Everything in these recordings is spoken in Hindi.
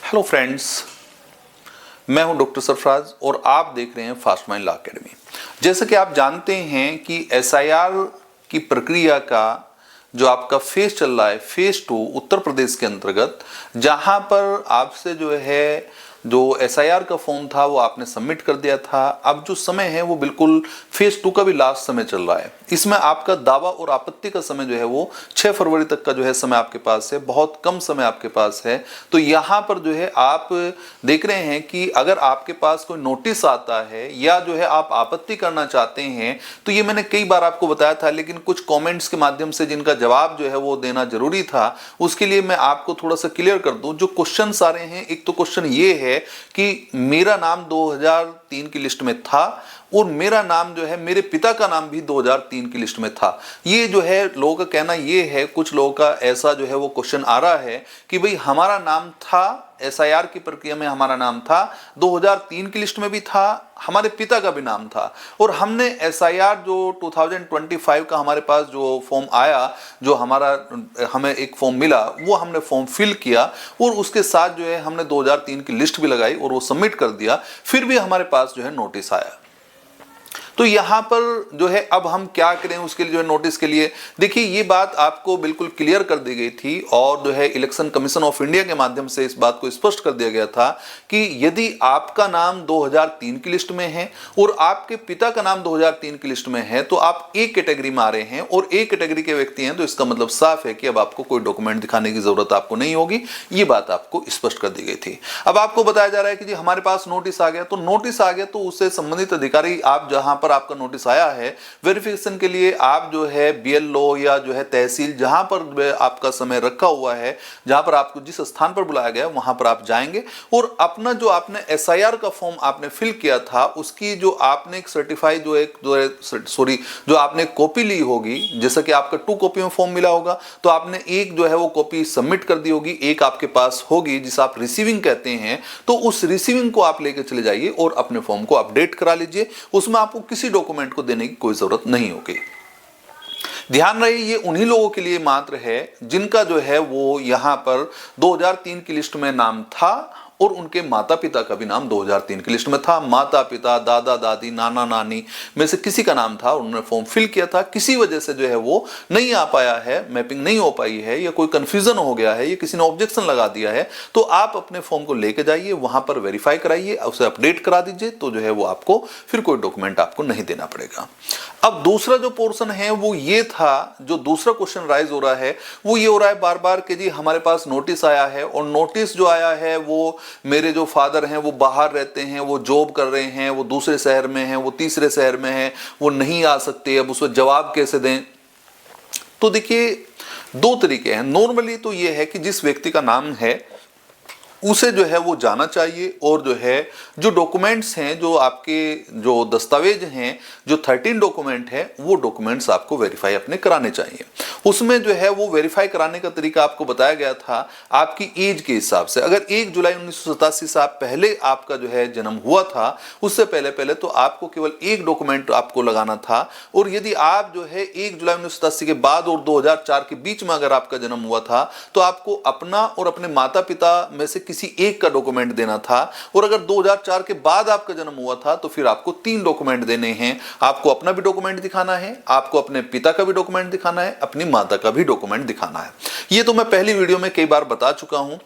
हेलो फ्रेंड्स, मैं हूं डॉक्टर सरफराज और आप देख रहे हैं फास्ट माइंड लॉ अकेडमी। जैसे कि आप जानते हैं कि एसआईआर की प्रक्रिया का जो आपका फेज चल रहा है, फेज 2 उत्तर प्रदेश के अंतर्गत, जहां पर आपसे जो है जो एसआईआर का फॉर्म था वो आपने सबमिट कर दिया था। अब जो समय है वो बिल्कुल फेज 2 का भी लास्ट समय चल रहा है। इसमें आपका दावा और आपत्ति का समय जो है वो 6 फरवरी तक का जो है समय आपके पास है, बहुत कम समय आपके पास है। तो यहाँ पर जो है आप देख रहे हैं कि अगर आपके पास कोई नोटिस आता है या जो है आप आपत्ति करना चाहते हैं, तो ये मैंने कई बार आपको बताया था, लेकिन कुछ कमेंट्स के माध्यम से जिनका जवाब जो है वो देना जरूरी था, उसके लिए मैं आपको थोड़ा सा क्लियर कर दूं। जो क्वेश्चंस आ रहे हैं, एक तो क्वेश्चन ये है कि मेरा नाम 2003 की लिस्ट में था और मेरा नाम जो है, मेरे पिता का नाम भी 2003 की लिस्ट में था। ये जो है लोगों का कहना ये है, कुछ लोगों का ऐसा जो है वो क्वेश्चन आ रहा है कि भाई हमारा नाम था, एसआईआर की प्रक्रिया में हमारा नाम था, 2003 की लिस्ट में भी था, हमारे पिता का भी नाम था, और हमने एसआईआर जो 2025 का हमारे पास जो फॉर्म आया, जो हमें एक फॉर्म मिला, वो हमने फॉर्म फिल किया और उसके साथ जो है हमने 2003 की लिस्ट भी लगाई और वो सबमिट कर दिया। फिर भी हमारे पास जो है नोटिस आया। तो यहां पर जो है अब हम क्या करें उसके लिए, जो है नोटिस के लिए, देखिए ये बात आपको बिल्कुल क्लियर कर दी गई थी और जो है इलेक्शन कमीशन ऑफ इंडिया के माध्यम से इस बात को स्पष्ट कर दिया गया था कि यदि आपका नाम 2003 की लिस्ट में है और आपके पिता का नाम 2003 की लिस्ट में है, तो आप एक कैटेगरी में आ रहे हैं और एक कैटेगरी के व्यक्ति हैं, तो इसका मतलब साफ है कि अब आपको कोई डॉक्यूमेंट दिखाने की जरूरत आपको नहीं होगी। ये बात आपको स्पष्ट कर दी गई थी। अब आपको बताया जा रहा है कि जी हमारे पास नोटिस आ गया, तो नोटिस आ गया तो उससे संबंधित अधिकारी, आप जहां पर आपका नोटिस आया है वेरिफिकेशन के लिए, आप जो है बीएलओ या जो है तहसील, जहां पर आपका समय रखा हुआ है, जहां पर आपको जिस स्थान पर बुलाया गया वहां पर आप जाएंगे और अपना जो आपने एसआईआर का फॉर्म आपने फिल किया था, उसकी जो आपने एक सर्टिफाइड जो आपने कॉपी ली होगी, जैसा कि आपका 2 कॉपी में फॉर्म मिला होगा, तो आपने एक जो है वो कॉपी सबमिट कर दी होगी, एक आपके पास होगी जिसे आप रिसीविंग कहते हैं। तो उस रिसीविंग को आप लेकर चले जाइए और अपने फॉर्म को अपडेट करा लीजिए। उसमें आपको किसी डॉक्यूमेंट को देने की कोई जरूरत नहीं होगी। ध्यान रहे, ये उन्हीं लोगों के लिए मात्र है जिनका जो है वो यहां पर 2003 की लिस्ट में नाम था और उनके माता पिता का भी नाम 2003 की लिस्ट में था। माता पिता, दादा दादी, नाना नानी में से किसी का नाम था, उन्होंने फॉर्म फिल किया था, किसी वजह से जो है वो नहीं आ पाया है, मैपिंग नहीं हो पाई है या कोई कंफ्यूजन हो गया है या किसी ने ऑब्जेक्शन लगा दिया है, तो आप अपने फॉर्म को लेके जाइए, वहां पर वेरीफाई कराइए, उसे अपडेट करा दीजिए, तो जो है वो आपको फिर कोई डॉक्यूमेंट आपको नहीं देना पड़ेगा। अब दूसरा जो पोर्शन है वो ये था, जो दूसरा क्वेश्चन राइज हो रहा है वो ये हो रहा है बार बार कि जी हमारे पास नोटिस आया है और नोटिस जो आया है वो, मेरे जो फादर हैं वो बाहर रहते हैं, वो जॉब कर रहे हैं, वो दूसरे शहर में हैं, वो तीसरे शहर में हैं, वो नहीं आ सकते, अब उसको जवाब कैसे दें। तो देखिए 2 तरीके हैं। नॉर्मली तो ये है कि जिस व्यक्ति का नाम है उसे जो है वो जाना चाहिए और जो है जो डॉक्यूमेंट्स हैं, जो आपके जो दस्तावेज हैं, जो 13 डॉक्यूमेंट है, वो डॉक्यूमेंट्स आपको वेरीफाई अपने कराने चाहिए। उसमें जो है वो वेरीफाई कराने का तरीका आपको बताया गया था आपकी एज के हिसाब से। अगर 1 जुलाई 1987 से आप पहले आपका जो है जन्म हुआ था, उससे पहले तो आपको केवल एक डॉक्यूमेंट आपको लगाना था, और यदि आप जो है 1 जुलाई 1987 के बाद और 2004 के बीच में अगर आपका जन्म हुआ था, तो आपको अपना और अपने माता पिता में से किसी एक का डॉक्यूमेंट देना था। और अगर 2004 के बाद आपका जन्म हुआ था तो फिर आपको 3 डॉक्यूमेंट देने हैं। आपको अपना भी डॉक्यूमेंट दिखाना है, आपको अपने पिता का भी डॉक्यूमेंट दिखाना है, अपनी माता का भी डॉक्यूमेंट दिखाना है। ये तो मैं पहली वीडियो में कई बार बता चुका हूं।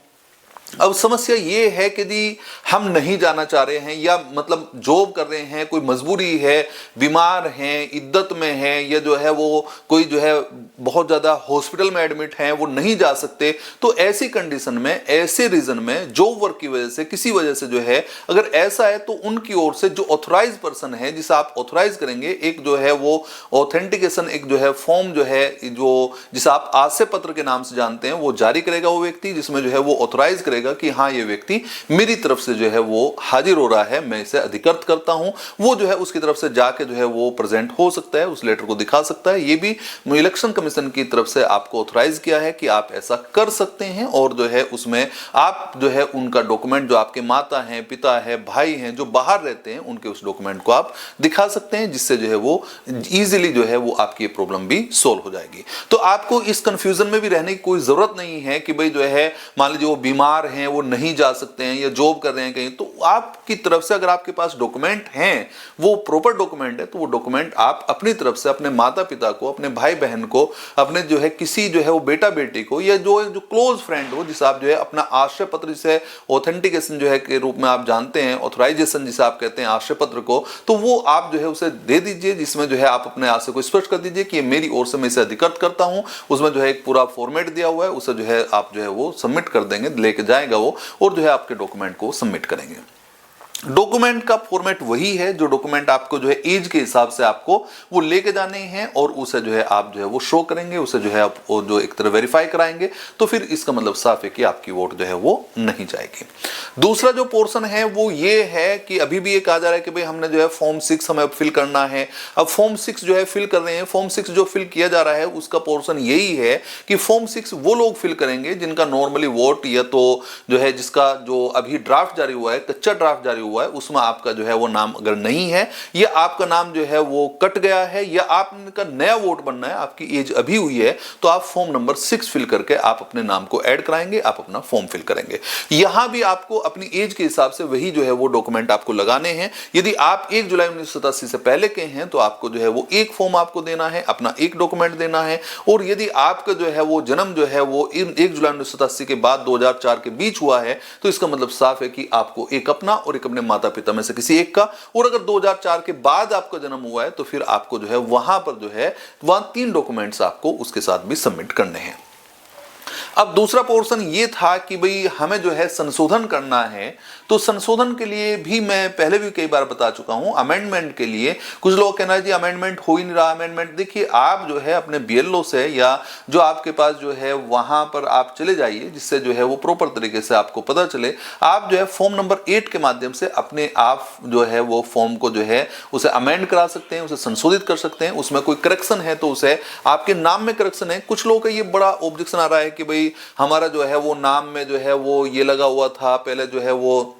अब समस्या ये है कि यदि हम नहीं जाना चाह रहे हैं या मतलब जॉब कर रहे हैं, कोई मजबूरी है, बीमार हैं, इद्दत में हैं, या जो है वो कोई जो है बहुत ज़्यादा हॉस्पिटल में एडमिट हैं, वो नहीं जा सकते, तो ऐसी कंडीशन में, ऐसे रीजन में, जॉब वर्क की वजह से, किसी वजह से जो है अगर ऐसा है, तो उनकी ओर से जो ऑथोराइज पर्सन है, जिसे आप ऑथोराइज करेंगे, एक जो है वो ऑथेंटिकेशन, एक जो है फॉर्म जो है, जो जिसे आप आशय पत्र के नाम से जानते हैं, वो जारी करेगा वो व्यक्ति, जिसमें जो है वो ऑथोराइज करेगा कि हाँ ये व्यक्ति मेरी तरफ से जो है वो हाजिर हो रहा है, मैं इसे अधिकृत करता हूं। वो जो है उसकी तरफ से जाके जो है वो प्रेजेंट हो सकता है, उस लेटर को दिखा सकता है। ये भी इलेक्शन कमीशन की तरफ से आपको ऑथराइज किया है कि आप ऐसा कर सकते हैं, और जो है उसमें आप जो है उनका डॉक्यूमेंट, जो आपके माता हैं, पिता है, भाई हैं, जो बाहर रहते हैं, उनके उस डॉक्यूमेंट को आप दिखा सकते हैं, जिससे जो है वो इजीली जो है वो आपकी प्रॉब्लम भी सोल्व हो जाएगी। तो आपको इस कंफ्यूजन में भी रहने की कोई जरूरत नहीं है कि भाई जो है मान लीजिए वो बीमार हैं वो नहीं जा सकते हैं या जॉब कर रहे हैं कहीं, तो आपकी तरफ से अगर आपके पास डॉक्यूमेंट हैं, वो प्रॉपर डॉक्यूमेंट है, तो वो डॉक्यूमेंट आप अपनी तरफ से अपने माता पिता को, अपने भाई बहन को, अपने जो है किसी जो है वो बेटा बेटी को, या जो क्लोज फ्रेंड हो जिसे आप जो है अपना आश्रय पत्र, जिसे ऑथेंटिकेशन जो है के रूप में आप जानते हैं, ऑथराइजेशन जिसे आप कहते हैं आश्रय पत्र को, तो वो आप जो है उसे दे दीजिए, जिसमें जो है आप अपने आश्रय को स्पष्ट कर दीजिए कि ये मेरी ओर से मैं इसे अधिकृत करता हूं। उसमें जो है एक पूरा फॉर्मेट दिया हुआ है, उसे जो है आप जो है वो सबमिट कर देंगे, लेके जाएगा वो, और जो है आपके डॉक्यूमेंट को सबमिट करेंगे। डॉक्यूमेंट का फॉर्मेट वही है जो डॉक्यूमेंट आपको जो है एज के हिसाब से आपको वो लेके जाने हैं, और उसे जो है आप जो है वो शो करेंगे, उसे जो है आप जो एक तरह वेरीफाई कराएंगे, तो फिर इसका मतलब साफ है कि आपकी वोट जो है वो नहीं जाएगी। दूसरा जो पोर्शन है वो ये है कि अभी भी ये कहा जा रहा है कि भाई हमने जो है फॉर्म 6 हमें फिल करना है। अब फॉर्म 6 जो है फिल कर रहे हैं, फॉर्म 6 जो फिल किया जा रहा है उसका पोर्शन यही है कि फॉर्म 6 वो लोग फिल करेंगे जिनका नॉर्मली वोट, या तो जो है जिसका जो अभी ड्राफ्ट जारी हुआ है, कच्चा ड्राफ्ट जारी हुआ है, उसमें आपका जो है वो नाम अगर नहीं है, या आपका नाम जो है वो कट गया है, या आपका नया वोट बनना है, आपकी एज अभी हुई है, तो आप फॉर्म नंबर 6 फिल करके आप अपने नाम को ऐड कराएंगे, आप अपना फॉर्म फिल करेंगे। यहां भी आपको अपनी एज के हिसाब से वही जो है वो डॉक्यूमेंट आपको लगाने हैं। यदि आप 1 जुलाई 1987 से पहले के हैं तो आपको जो है वो एक फॉर्म आपको देना है, अपना एक डॉक्यूमेंट देना है, और यदि आपका जो है वो जन्म जो है वो 1 जुलाई 1987 के बाद 2004 के बीच हुआ है, तो इसका मतलब साफ है कि आपको एक अपना और एक अपने माता पिता में से किसी एक का, और अगर 2004 के बाद आपका जन्म हुआ है तो फिर आपको जो है वहां पर जो है वहां 3 डॉक्यूमेंट्स आपको उसके साथ भी सबमिट करने हैं। अब दूसरा पोर्शन ये था कि भाई हमें जो है संशोधन करना है, तो संशोधन के लिए भी मैं पहले भी कई बार बता चुका हूं, अमेंडमेंट के लिए कुछ लोग कहना है जी अमेंडमेंट हो ही नहीं रहा। अमेंडमेंट देखिए, आप जो है अपने बीएलओ से या जो आपके पास जो है वहां पर आप चले जाइए, जिससे जो है वो प्रॉपर तरीके से आपको पता चले। आप जो है फॉर्म नंबर 8 के माध्यम से अपने आप जो है वो फॉर्म को जो है उसे अमेंड करा सकते हैं, उसे संशोधित कर सकते हैं। उसमें कोई करेक्शन है तो उसे, आपके नाम में करेक्शन है, कुछ लोगों का ये बड़ा ऑब्जेक्शन आ रहा है कि भाई हमारा जो है वो नाम में जो है वो ये लगा हुआ था, पहले जो है वो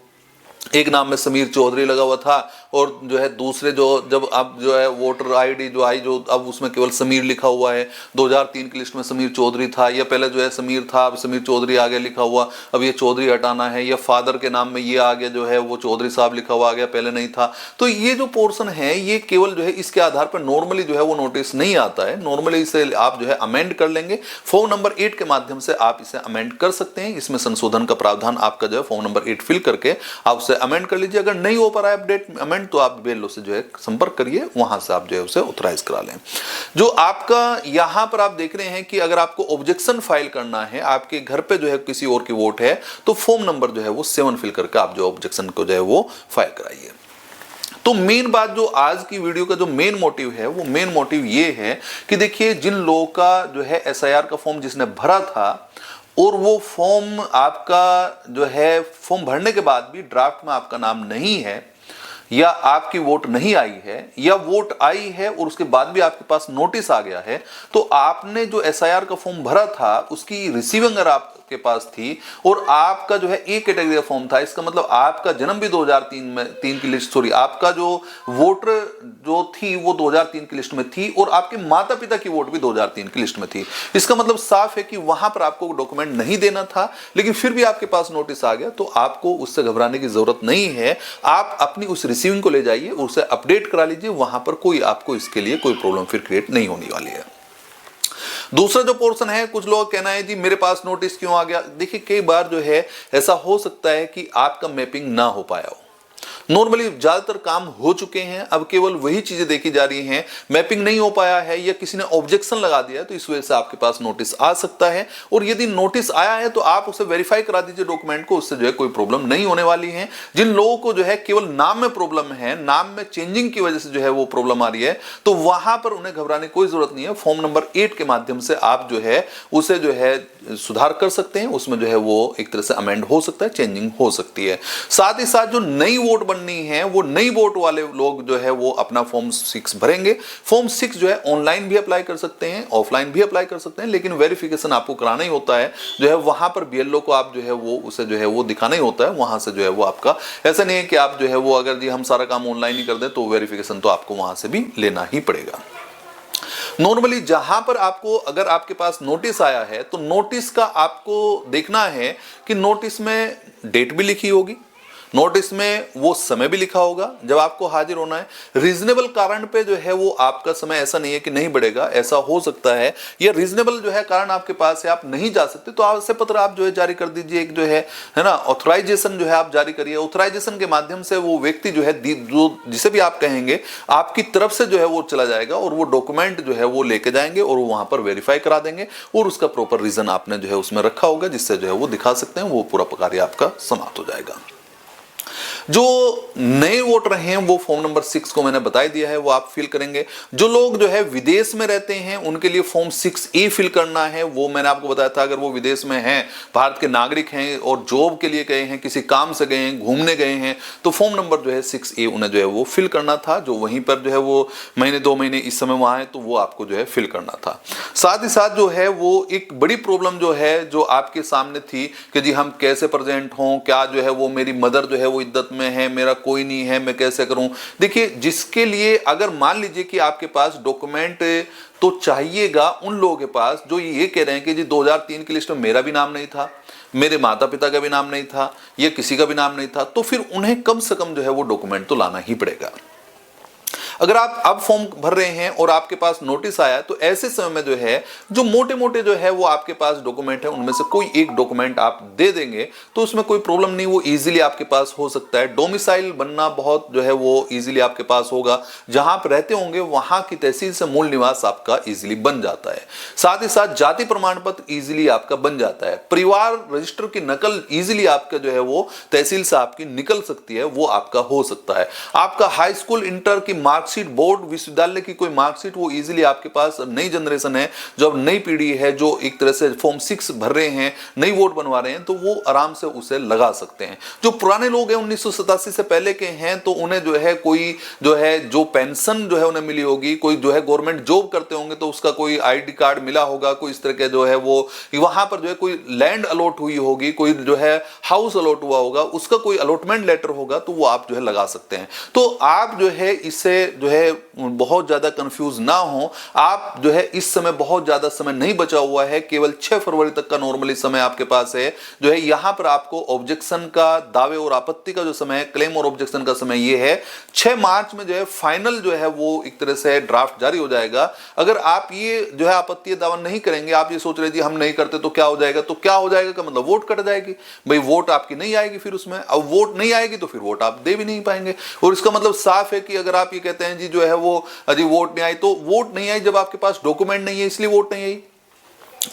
एक नाम में समीर चौधरी लगा हुआ था, और जो है दूसरे जो जब अब जो है वोटर आईडी जो आई जो अब उसमें केवल समीर लिखा हुआ है। 2003 की लिस्ट में समीर चौधरी था, या पहले जो है समीर था, अब समीर चौधरी आगे लिखा हुआ, अब ये चौधरी हटाना है, या फादर के नाम में ये आगे जो है वो चौधरी साहब लिखा हुआ आ गया, पहले नहीं था। तो ये जो पोर्शन है ये केवल जो है इसके आधार पर नॉर्मली जो है वो नोटिस नहीं आता है। नॉर्मली इसे आप जो है अमेंड कर लेंगे, फॉर्म नंबर 8 के माध्यम से आप इसे अमेंड कर सकते हैं। इसमें संशोधन का प्रावधान आपका जो है फॉर्म नंबर 8 फिल करके आप उसे अमेंड कर लीजिए। अगर नहीं हो पा रहा है अपडेट अमेंड, तो आप बीएलओ से जो है संपर्क करिए, वहां से आप जो है उसे ऑथराइज करा लें। जो आपका यहां पर आप देख रहे हैं कि अगर आपको ऑब्जेक्शन फाइल करना है, आपके घर पे जो है किसी और की वोट है, तो फॉर्म नंबर जो है वो 7 फिल करके आप जो ऑब्जेक्शन को जो है वो फाइल कराइए। तो मेन बात जो आज की वीडियो का जो मेन मोटिव है, वो मेन मोटिव ये है कि देखिए जिन लोगों का जो है एसआईआर का फॉर्म जिसने भरा था, और वो फॉर्म आपका जो है फॉर्म भरने के बाद भी ड्राफ्ट में आपका नाम नहीं है, या आपकी वोट नहीं आई है, या वोट आई है और उसके बाद भी आपके पास नोटिस आ गया है, तो आपने जो एसआईआर का फॉर्म भरा था उसकी रिसीविंग अगर आपके पास थी, और आपका जो है ए कैटेगरी का फॉर्म था, इसका मतलब आपका जन्म भी 2003 में 3 की लिस्ट, सॉरी आपका जो वोटर जो थी वो 2003 की लिस्ट में थी, और आपके माता पिता की वोट भी 2003 की लिस्ट में थी। इसका मतलब साफ है कि वहां पर आपको डॉक्यूमेंट नहीं देना था, लेकिन फिर भी आपके पास नोटिस आ गया, तो आपको उससे घबराने की जरूरत नहीं है। आप अपनी उस रिसीविंग को ले जाइए, उसे अपडेट करा लीजिए, वहां पर कोई आपको इसके लिए कोई प्रॉब्लम फिर क्रिएट नहीं होने वाली है। दूसरा जो पोर्शन है, कुछ लोग कहना है जी मेरे पास नोटिस क्यों आ गया। देखिए कई बार जो है ऐसा हो सकता है कि आपका मैपिंग ना हो पाया हो। नॉर्मली ज्यादातर काम हो चुके हैं, अब केवल वही चीजें देखी जा रही हैं, मैपिंग नहीं हो पाया है या किसी ने ऑब्जेक्शन लगा दिया, तो इस वजह से आपके पास नोटिस आ सकता है। और यदि नोटिस आया है तो आप उसे वेरीफाई करा दीजिए डॉक्यूमेंट को, उससे जो है कोई प्रॉब्लम नहीं होने वाली है। जिन लोगों को जो है केवल नाम में प्रॉब्लम है, नाम में चेंजिंग की वजह से जो है वो प्रॉब्लम आ रही है, तो वहां पर उन्हें घबराने की कोई जरूरत नहीं है। फॉर्म नंबर 8 के माध्यम से आप जो है उसे जो है सुधार कर सकते हैं, उसमें जो है वो एक तरह से अमेंड हो सकता है, चेंजिंग हो सकती है। साथ ही साथ जो नई वोट बननी है, वो नई वोट वाले लोग जो है वो अपना फॉर्म 6 भरेंगे। फॉर्म 6 जो है ऑनलाइन भी अप्लाई कर सकते हैं, ऑफलाइन भी अप्लाई कर सकते हैं, लेकिन वेरिफिकेशन आपको कराना ही होता है। जो है वहां पर बीएलओ को आप जो है वो उसे जो है वो दिखाना ही होता है, वहां से जो है वो आपका, ऐसा नहीं है कि आप जो है वो अगर जी हम सारा काम ऑनलाइन ही कर दें तो वेरिफिकेशन तो आपको वहां से भी लेना ही पड़ेगा। नॉर्मली जहां पर आपको अगर आपके पास नोटिस आया है तो नोटिस का आपको देखना है कि नोटिस में डेट भी लिखी होगी, नोटिस में वो समय भी लिखा होगा जब आपको हाजिर होना है। रीजनेबल कारण पे जो है वो आपका समय ऐसा नहीं है कि नहीं बढ़ेगा, ऐसा हो सकता है, या रीजनेबल जो है कारण आपके पास है आप नहीं जा सकते तो आवश्यक पत्र आप जो है जारी कर दीजिए, एक जो है ना ऑथराइजेशन जो है आप जारी करिए। ऑथराइजेशन के माध्यम से वो व्यक्ति जो है जो जिसे भी आप कहेंगे आपकी तरफ से जो है वो चला जाएगा और वो डॉक्यूमेंट जो है वो लेके जाएंगे और वो वहां पर वेरीफाई करा देंगे और उसका प्रॉपर रीजन आपने जो है उसमें रखा होगा जिससे जो है वो दिखा सकते हैं, वो पूरा कार्य आपका समाप्त हो जाएगा। जो नए वोटर हैं वो फॉर्म नंबर 6 को मैंने बता दिया है, वो आप फिल करेंगे। जो लोग जो है विदेश में रहते हैं उनके लिए फॉर्म 6A फिल करना है, वो मैंने आपको बताया था। अगर वो विदेश में हैं, भारत के नागरिक हैं और जॉब के लिए गए हैं, किसी काम से गए हैं, घूमने गए हैं, तो फॉर्म नंबर जो है 6A उन्हें जो है वो फिल करना था। जो वहीं पर जो है वो महीने 2 महीने इस समय वहां है तो वो आपको जो है फिल करना था। साथ ही साथ जो है वो एक बड़ी प्रॉब्लम जो है जो आपके सामने थी कि जी हम कैसे प्रेजेंट हों, क्या जो है वो मेरी मदर जो है वो इद्दत में है, मेरा कोई नहीं है, मैं कैसे करूं। देखिए, जिसके लिए अगर मान लीजिए कि आपके पास डॉक्यूमेंट तो चाहिएगा उन लोगों के पास जो ये कह रहे हैं कि जी 2003 की लिस्ट में मेरा भी नाम नहीं था, मेरे माता पिता का भी नाम नहीं था, या किसी का भी नाम नहीं था, तो फिर उन्हें कम से कम जो है वो डॉक्यूमेंट तो लाना ही पड़ेगा। अगर आप अब फॉर्म भर रहे हैं और आपके पास नोटिस आया तो ऐसे समय में जो है जो मोटे मोटे जो है वो आपके पास डॉक्यूमेंट है उनमें से कोई एक डॉक्यूमेंट आप दे देंगे तो उसमें कोई प्रॉब्लम नहीं, वो इजीली आपके पास हो सकता है। डोमिसाइल बनना बहुत जो है वो इजीली आपके पास होगा, जहां आप रहते होंगे वहां की तहसील से मूल निवास आपका इजीली बन जाता है। साथ ही साथ जाति प्रमाण पत्र इजीली आपका बन जाता है। परिवार रजिस्टर की नकल इजीली आपका जो है वो तहसील से आपकी निकल सकती है, वो आपका हो सकता है। आपका हाई स्कूल इंटर की मार्क्सिट, बोर्ड विश्वविद्यालय की कोई मार्कशीट वो इजीली आपके पास, नई जनरेशन है जो अब नई पीढ़ी है जो एक तरह से फॉर्म 6 भर रहे हैं, नई वोट बनवा रहे हैं, तो वो आराम से उसे लगा सकते हैं। जो पुराने लोग हैं 1987 से पहले के हैं तो उन्हें जो है कोई जो है जो पेंशन जो है उन्हें मिली होगी, कोई जो है गवर्नमेंट जॉब करते होंगे तो उसका कोई आईडी कार्ड मिला होगा, कोई इस तरह के जो है वो वहां पर जो है कोई लैंड अलॉट हुई होगी, कोई जो है हाउस अलॉट हुआ होगा, उसका कोई अलॉटमेंट लेटर होगा तो वो आप जो है लगा सकते हैं। तो आप जो है इससे जो है बहुत ज्यादा कंफ्यूज ना हो। आप जो है इस समय बहुत ज्यादा समय नहीं बचा हुआ है, केवल 6 फरवरी तक का नॉर्मली समय आपके पास है। जो है यहां पर आपको ऑब्जेक्शन का, दावे और आपत्ति का जो समय है, क्लेम और ऑब्जेक्शन का समय ये है। 6 मार्च में जो है फाइनल जो है वो एक तरह से ड्राफ्ट जारी हो जाएगा। अगर आप ये जो है आपत्ति दावा नहीं करेंगे, आप ये सोच रहे जी हम नहीं करते तो क्या हो जाएगा, तो क्या हो जाएगा का मतलब वोट कट जाएगी भाई, वोट आपकी नहीं आएगी फिर उसमें। अब वोट नहीं आएगी तो फिर वोट आप दे भी नहीं पाएंगे। और इसका मतलब साफ है कि अगर आप ये कहते हैं जी जो है वो अजी वोट नहीं आई, तो वोट नहीं आई जब आपके पास डॉक्यूमेंट नहीं है इसलिए वोट नहीं आई,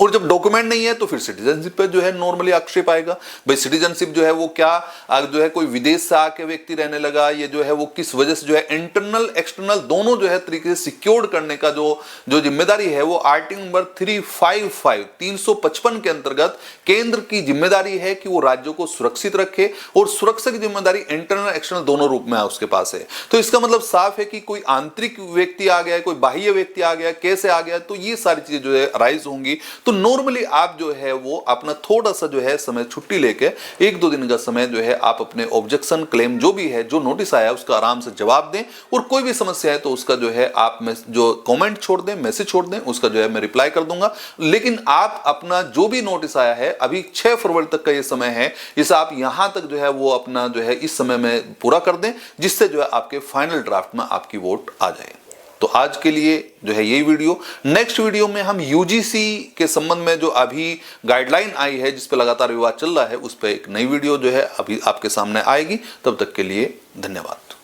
और जब डॉक्यूमेंट नहीं है तो फिर सिटीजनशिप पे जो है नॉर्मली आक्षेप आएगा। भाई सिटीजनशिप जो है वो क्या जो है कोई विदेश से आके व्यक्ति रहने लगा, ये जो है वो किस वजह से जो है इंटरनल एक्सटर्नल दोनों जो है तरीके से सिक्योर्ड करने का जो जिम्मेदारी है वो आर्टिकल नंबर 355 के अंतर्गत केंद्र की जिम्मेदारी है कि वो राज्यों को सुरक्षित रखे, और सुरक्षा की जिम्मेदारी इंटरनल एक्सटर्नल दोनों रूप में उसके पास है। तो इसका मतलब साफ है कि कोई आंतरिक व्यक्ति आ गया, कोई बाह्य व्यक्ति आ गया, कैसे आ गया, तो ये सारी चीजें जो है अराइज होंगी। तो नॉर्मली आप जो है वो अपना थोड़ा सा जो है समय छुट्टी लेके 1-2 दिन का समय जो है आप अपने ऑब्जेक्शन, क्लेम जो भी है, जो नोटिस आया उसका आराम से जवाब दें, और कोई भी समस्या है तो उसका जो है आप में जो कमेंट छोड़ दें, मैसेज छोड़ दें, उसका जो है मैं रिप्लाई कर दूंगा। लेकिन आप अपना जो भी नोटिस आया है, अभी 6 फरवरी तक का ये समय है, इसे आप यहां तक जो है वो अपना जो है इस समय में पूरा कर दें, जिससे जो है आपके फाइनल ड्राफ्ट में आपकी वोट आ जाए। तो आज के लिए जो है यही वीडियो। नेक्स्ट वीडियो में हम यूजीसी के संबंध में जो अभी गाइडलाइन आई है जिस पर लगातार विवाद चल रहा है, उस पर एक नई वीडियो जो है अभी आपके सामने आएगी। तब तक के लिए धन्यवाद।